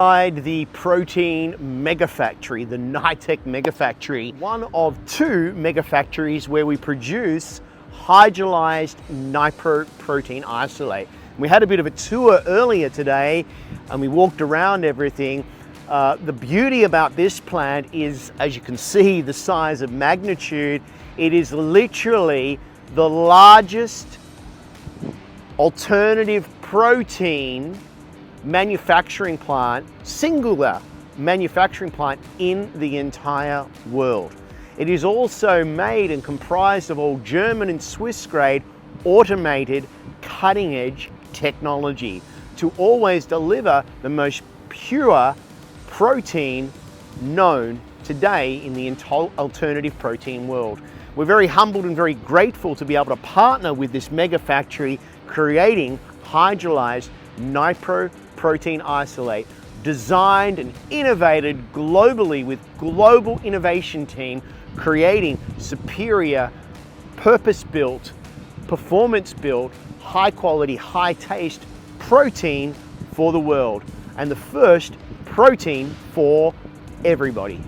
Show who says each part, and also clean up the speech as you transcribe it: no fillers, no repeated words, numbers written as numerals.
Speaker 1: Inside the protein mega factory, the NiTech mega factory, one of two mega factories where we produce hydrolyzed NiHPRO Protein Isolate. We had a bit of a tour earlier today and we walked around everything. The beauty about this plant is, as you can see, the size of magnitude. It is literally the largest alternative protein manufacturing plant, singular manufacturing plant in the entire world. It is also made and comprised of all German and Swiss grade automated cutting edge technology to always deliver the most pure protein known today in the alternative protein world. We're very humbled and very grateful to be able to partner with this mega factory creating hydrolyzed NiHPRO Protein Isolate, designed and innovated globally with global innovation team, creating superior, purpose-built, performance-built, high-quality, high-taste protein for the world, and the first protein for everybody.